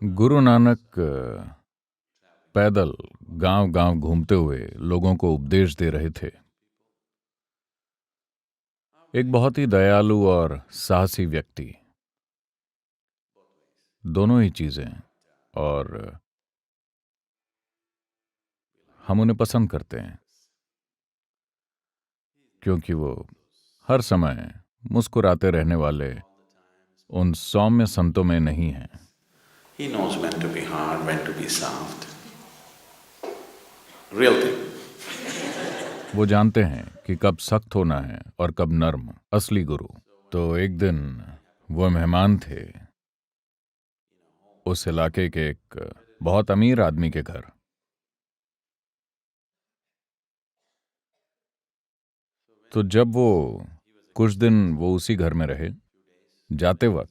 गुरु नानक पैदल गांव-गांव घूमते हुए लोगों को उपदेश दे रहे थे। एक बहुत ही दयालु और साहसी व्यक्ति, दोनों ही चीजें, और हम उन्हें पसंद करते हैं क्योंकि वो हर समय मुस्कुराते रहने वाले उन सौम्य संतों में नहीं हैं। He knows when to be hard, when to be soft. Real thing. वो जानते हैं कि कब सख्त होना है और कब नर्म, असली गुरु। तो एक दिन वो मेहमान थे उस इलाके के एक बहुत अमीर आदमी के घर। तो जब वो कुछ दिन वो उसी घर में रहे, जाते वक्त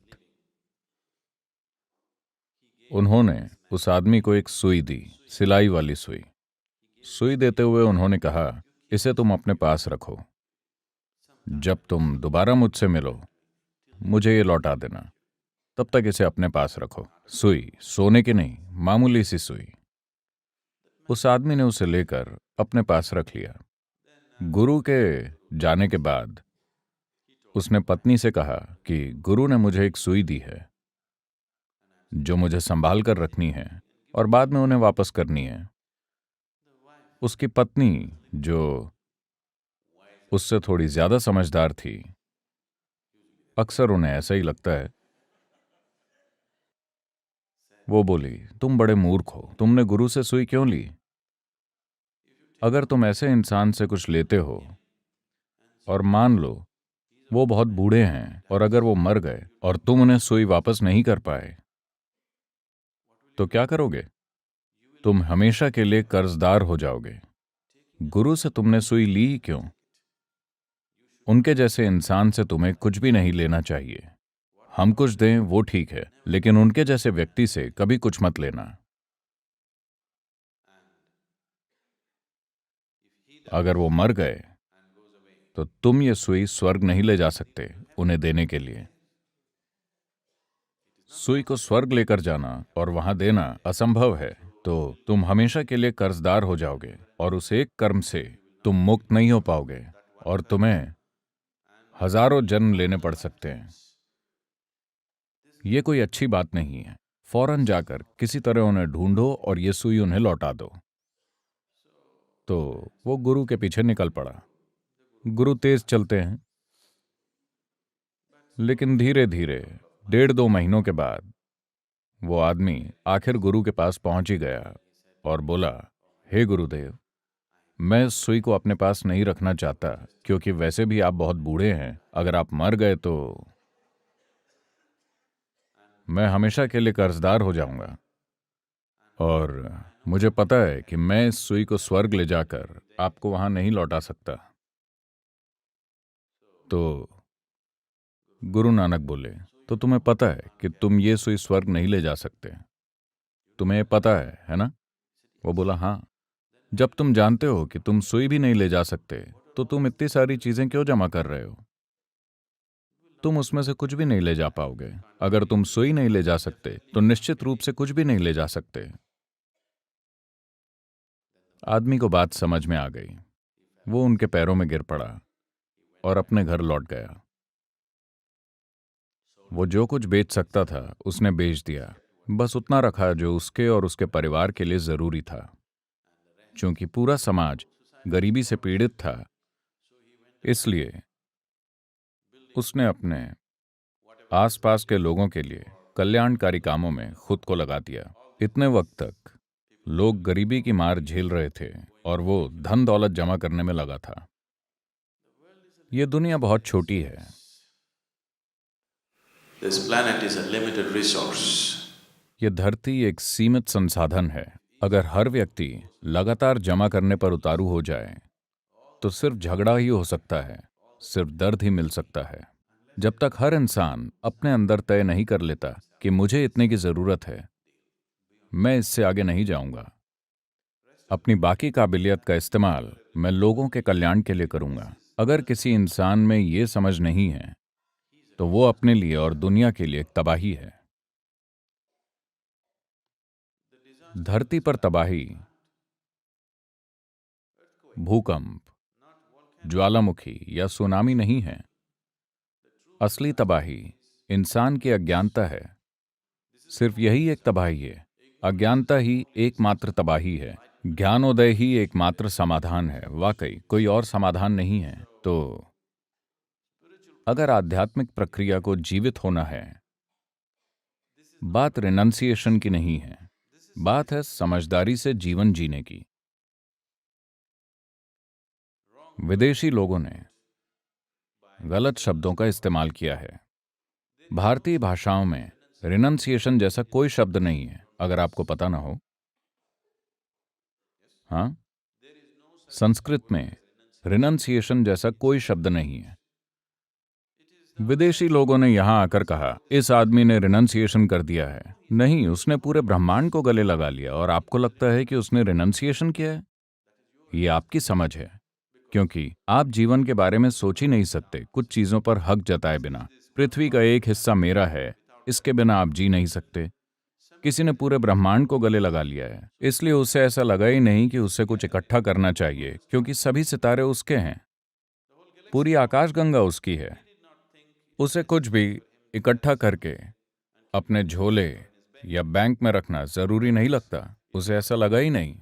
उन्होंने उस आदमी को एक सुई दी, सिलाई वाली सुई। सुई देते हुए उन्होंने कहा, इसे तुम अपने पास रखो, जब तुम दोबारा मुझसे मिलो मुझे ये लौटा देना, तब तक इसे अपने पास रखो। सुई सोने की नहीं, मामूली सी सुई। उस आदमी ने उसे लेकर अपने पास रख लिया। गुरु के जाने के बाद उसने पत्नी से कहा कि गुरु ने मुझे एक सुई दी है जो मुझे संभाल कर रखनी है और बाद में उन्हें वापस करनी है। उसकी पत्नी, जो उससे थोड़ी ज्यादा समझदार थी, अक्सर उन्हें ऐसा ही लगता है, वो बोली, तुम बड़े मूर्ख हो, तुमने गुरु से सुई क्यों ली? अगर तुम ऐसे इंसान से कुछ लेते हो और मान लो वो बहुत बूढ़े हैं और अगर वो मर गए और तुम उन्हें सुई वापस नहीं कर पाए तो क्या करोगे? तुम हमेशा के लिए कर्जदार हो जाओगे। गुरु से तुमने सुई ली ही क्यों? उनके जैसे इंसान से तुम्हें कुछ भी नहीं लेना चाहिए। हम कुछ दें वो ठीक है, लेकिन उनके जैसे व्यक्ति से कभी कुछ मत लेना। अगर वो मर गए तो तुम ये सुई स्वर्ग नहीं ले जा सकते उन्हें देने के लिए। सुई को स्वर्ग लेकर जाना और वहां देना असंभव है, तो तुम हमेशा के लिए कर्जदार हो जाओगे और उस एक कर्म से तुम मुक्त नहीं हो पाओगे और तुम्हें हजारों जन्म लेने पड़ सकते हैं। ये कोई अच्छी बात नहीं है। फौरन जाकर किसी तरह उन्हें ढूंढो और ये सुई उन्हें लौटा दो। तो वो गुरु के पीछे निकल पड़ा। गुरु तेज चलते हैं, लेकिन धीरे धीरे 1.5-2 महीनों के बाद वो आदमी आखिर गुरु के पास पहुंच ही गया और बोला, हे गुरुदेव, मैं इस सुई को अपने पास नहीं रखना चाहता क्योंकि वैसे भी आप बहुत बूढ़े हैं। अगर आप मर गए तो मैं हमेशा के लिए कर्जदार हो जाऊंगा और मुझे पता है कि मैं इस सुई को स्वर्ग ले जाकर आपको वहां नहीं लौटा सकता। तो गुरु नानक बोले, तो तुम्हें पता है कि तुम ये सुई स्वर्ग नहीं ले जा सकते, तुम्हें ये पता है ना? वो बोला, हाँ। जब तुम जानते हो कि तुम सुई भी नहीं ले जा सकते तो तुम इतनी सारी चीजें क्यों जमा कर रहे हो? तुम उसमें से कुछ भी नहीं ले जा पाओगे। अगर तुम सुई नहीं ले जा सकते तो निश्चित रूप से कुछ भी नहीं ले जा सकते। आदमी को बात समझ में आ गई। वो उनके पैरों में गिर पड़ा और अपने घर लौट गया। वो जो कुछ बेच सकता था उसने बेच दिया, बस उतना रखा जो उसके और उसके परिवार के लिए जरूरी था। क्योंकि पूरा समाज गरीबी से पीड़ित था, इसलिए उसने अपने आसपास के लोगों के लिए कल्याणकारी कामों में खुद को लगा दिया। इतने वक्त तक लोग गरीबी की मार झेल रहे थे और वो धन दौलत जमा करने में लगा था। ये दुनिया बहुत छोटी है। This planet is a limited resource. ये धरती एक सीमित संसाधन है। अगर हर व्यक्ति लगातार जमा करने पर उतारू हो जाए तो सिर्फ झगड़ा ही हो सकता है, सिर्फ दर्द ही मिल सकता है। जब तक हर इंसान अपने अंदर तय नहीं कर लेता कि मुझे इतने की जरूरत है, मैं इससे आगे नहीं जाऊंगा। अपनी बाकी काबिलियत का इस्तेमाल मैं लोगों के कल्याण के लिए करूंगा। अगर किसी इंसान में ये समझ नहीं है तो वो अपने लिए और दुनिया के लिए एक तबाही है। धरती पर तबाही, भूकंप, ज्वालामुखी या सुनामी नहीं है। असली तबाही इंसान की अज्ञानता है। सिर्फ यही एक तबाही है। अज्ञानता ही एकमात्र तबाही है। ज्ञानोदय ही एकमात्र समाधान है। वाकई कोई और समाधान नहीं है। तो अगर आध्यात्मिक प्रक्रिया को जीवित होना है, बात रिनंसिएशन की नहीं है, बात है समझदारी से जीवन जीने की। विदेशी लोगों ने गलत शब्दों का इस्तेमाल किया है। भारतीय भाषाओं में रिनंसिएशन जैसा कोई शब्द नहीं है, अगर आपको पता ना हो। हाँ, संस्कृत में रिनंसिएशन जैसा कोई शब्द नहीं है। विदेशी लोगों ने यहां आकर कहा, इस आदमी ने रिनंसिएशन कर दिया है। नहीं, उसने पूरे ब्रह्मांड को गले लगा लिया और आपको लगता है कि उसने रिनंसिएशन किया है। ये आपकी समझ है, क्योंकि आप जीवन के बारे में सोच ही नहीं सकते कुछ चीजों पर हक जताए बिना। पृथ्वी का एक हिस्सा मेरा है, इसके बिना आप जी नहीं सकते। किसी ने पूरे ब्रह्मांड को गले लगा लिया है, इसलिए उसे ऐसा लगा ही नहीं कि उसे कुछ इकट्ठा करना चाहिए, क्योंकि सभी सितारे उसके हैं, पूरी आकाशगंगा उसकी है। उसे कुछ भी इकट्ठा करके अपने झोले या बैंक में रखना जरूरी नहीं लगता। उसे ऐसा लगा ही नहीं।